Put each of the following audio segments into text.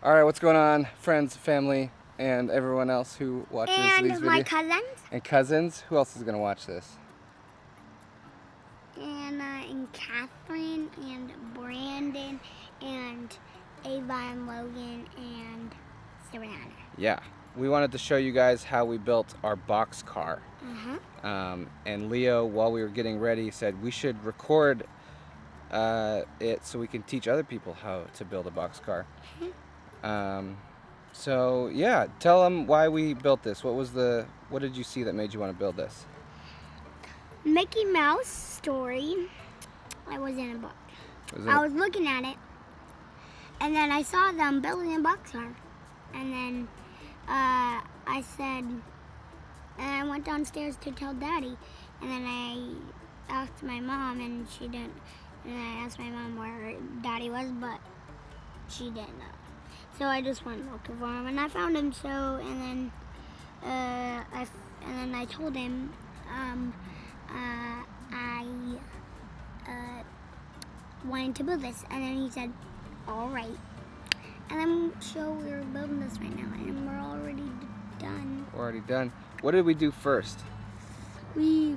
All right, what's going on, friends, family, and everyone else who watches these videos? And my cousins. And cousins. Who else is gonna watch this? Anna and Catherine and Brandon and Ava and Logan and Savannah. Yeah, we wanted to show you guys how we built our box car. And Leo, while we were getting ready, said we should record it so we can teach other people how to build a box car. So yeah, tell them why we built this. What did you see that made you want to build this? Mickey Mouse story. I was in a book. I was looking at it, and then I saw them building a box car, and then I said, and I went downstairs to tell Daddy, and then I asked my mom, and she didn't. And I asked my mom where Daddy was, but she didn't know. So I just went looking for him, and I found him. So, and then I told him I wanted to build this, and then he said, "All right." And we're building this right now, and we're already done. We're already done. What did we do first? We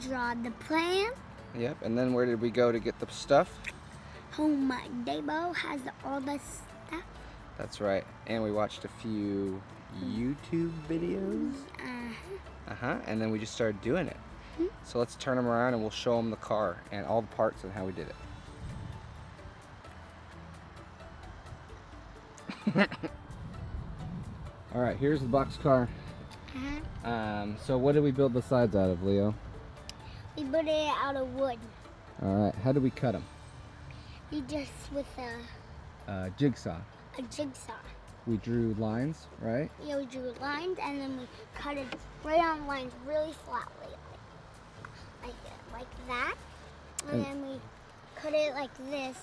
draw the plan. Yep. And then where did we go to get the stuff? Home Depot has all the stuff. That's right. And we watched a few YouTube videos. And then we just started doing it. So let's turn them around and we'll show them the car and all the parts and how we did it. All right, here's the box car. So what did we build the sides out of, Leo? We built it out of wood. All right, how did we cut them? We just with a jigsaw. A jigsaw. We drew lines, right? Yeah, we drew lines, and then we cut it right on lines really flatly, like that. And then we cut it like this,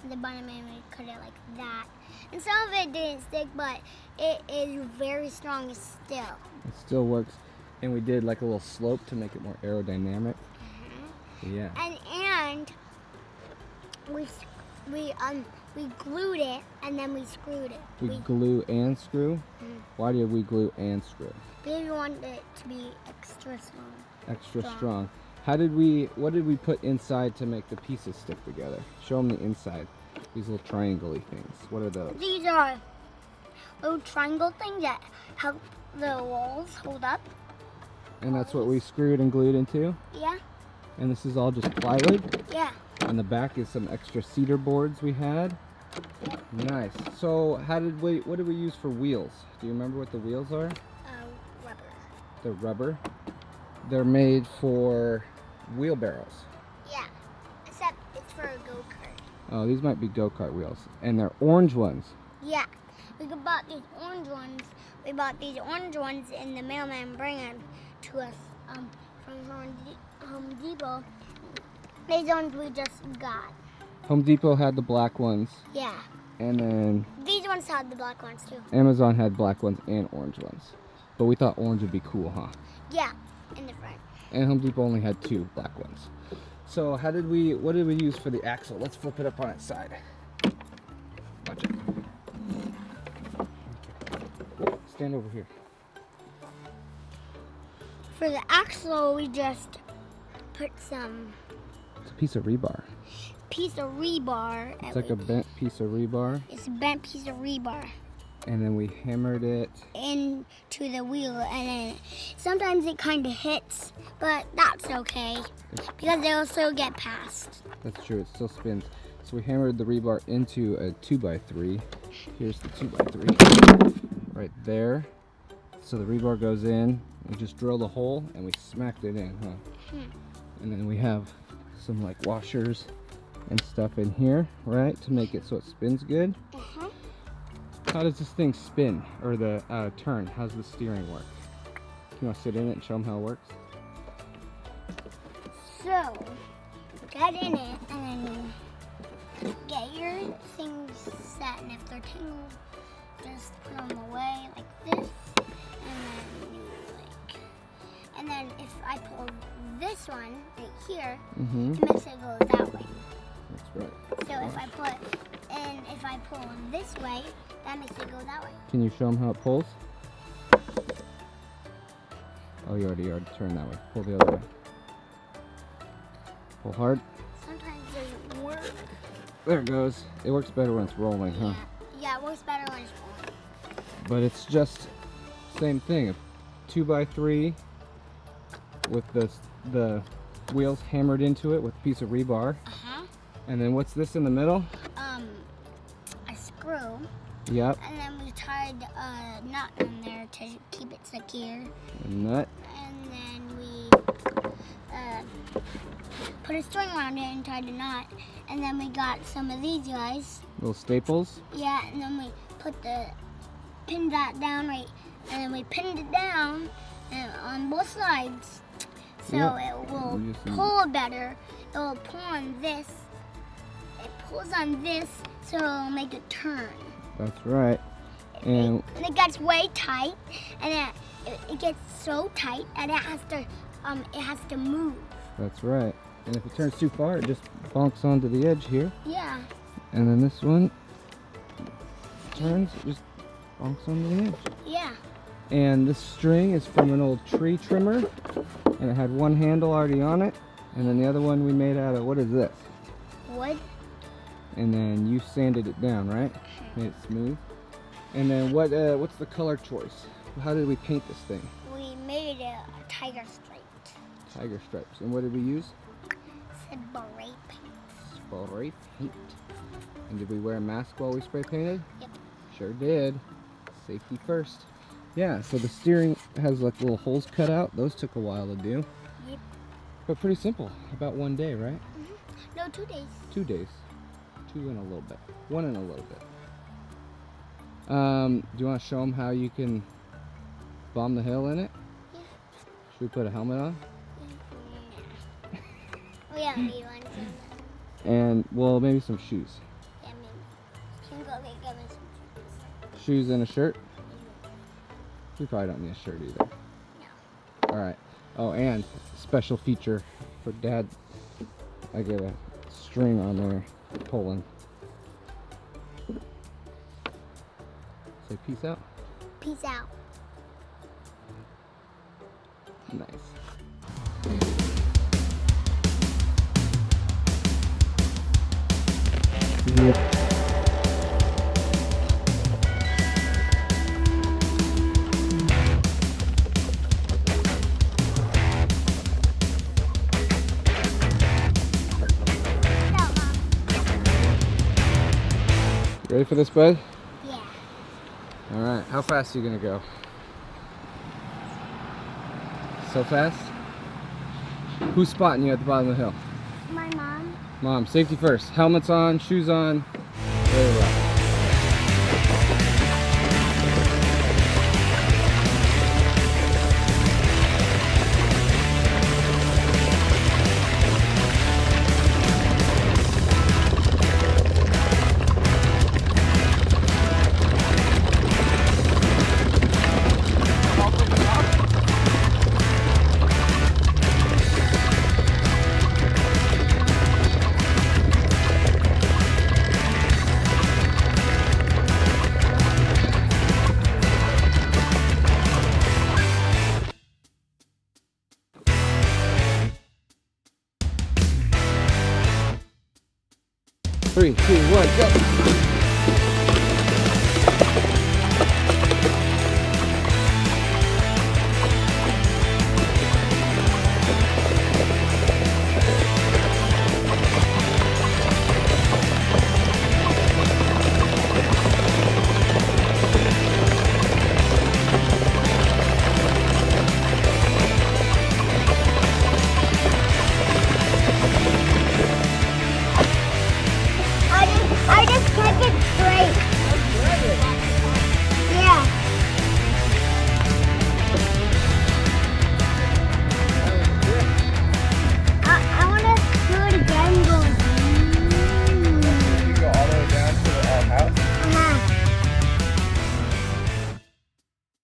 at the bottom, and we cut it like that. And some of it didn't stick, but it is very strong still. It still works. And we did like a little slope to make it more aerodynamic. Yeah. And we glued it, and then we screwed it. We glue and screw? Why did we glue and screw? Because we wanted it to be extra strong. Extra strong. What did we put inside to make the pieces stick together? Show them the inside. These little triangle-y things. What are those? These are little triangle things that help the walls hold up. And that's what we screwed and glued into? Yeah. And this is all just plywood? Yeah. On the back is some extra cedar boards we had. Nice. So what did we use for wheels? Do you remember what the wheels are? Rubber. They're rubber. They're made for wheelbarrows. Yeah. Except it's for a go-kart. Oh, these might be go-kart wheels. And they're orange ones. Yeah. We bought these orange ones. We bought these orange ones, and the mailman bring them to us from Home Depot. These ones we just got. Home Depot had the black ones. Yeah. And then These ones had the black ones too. Amazon had black ones and orange ones. But we thought orange would be cool, huh? Yeah, in the front. And Home Depot only had 2 black ones. So what did we use for the axle? Let's flip it up on its side. Watch it. Okay. Stand over here. For the axle, we just put some It's a piece of rebar. piece of rebar. It's like a bent piece of rebar. It's a bent piece of rebar And then we hammered it into the wheel, and then sometimes it kind of hits, but that's okay because it'll still get past. That's true, it still spins. So we hammered the rebar into a 2x3. Here's the 2x3 right there. So the rebar goes in, we just drilled a hole and we smacked it in, huh? And then we have some like washers and stuff in here, right? To make it so it spins good. How does this thing spin, or the turn? How's the steering work? You want to sit in it and show them how it works? So, get in it, and then you get your things set, and if they're tangled, just put them away like this, and then if I pull this one right here, it makes it go that way. That's right. So if I put I pull this way, that makes it go that way. Can you show them how it pulls? Oh, you already turned that way. Pull the other way. Pull hard. Sometimes it doesn't work. There it goes. It works better when it's rolling, huh? Yeah, it works better when it's rolling. But it's just same thing. A 2x3 with the wheels hammered into it with a piece of rebar. And then what's this in the middle? A screw. Yep. And then we tied a nut in there to keep it secure. A nut. And then we put a string around it and tied a knot. And then we got some of these guys. Little staples. Yeah, and then we pinned that down right, and then we pinned it down on both sides. So it will pull better. It will pull on this. It pulls on this, so it'll make it turn. That's right. And it gets way tight, and then it gets so tight, and it has to move. That's right. And if it turns too far, it just bonks onto the edge here. Yeah. And then this one turns, it just bonks onto the edge. Yeah. And this string is from an old tree trimmer, and it had one handle already on it, and then the other one we made out of, what is this? Wood. And then you sanded it down, right? Made it smooth. And then what's the color choice? How did we paint this thing? We made a tiger stripe. Tiger stripes. And what did we use? Spray paint. Spray paint. And did we wear a mask while we spray painted? Yep. Sure did. Safety first. Yeah, so the steering has like little holes cut out. Those took a while to do. Yep. But pretty simple. About 1 day, right? Mm-hmm. No, 2 days. 2 days. 2 and a little bit. 1 and a little bit. Do you want to show them how you can bomb the hill in it? Yeah. Should we put a helmet on? Yeah. We don't need one. And, well, maybe some shoes. Yeah, maybe. Can you go get me some shoes? Shoes and a shirt? We probably don't need a shirt either. No. Alright. Oh, and special feature for Dad. I get a string on there for pulling. Say peace out. Peace out. Nice. Yep. Ready for this, bud? Yeah. All right. How fast are you gonna go? So fast? Who's spotting you at the bottom of the hill? My mom. Mom, safety first. Helmets on, shoes on. Very well. Three, two, one, go!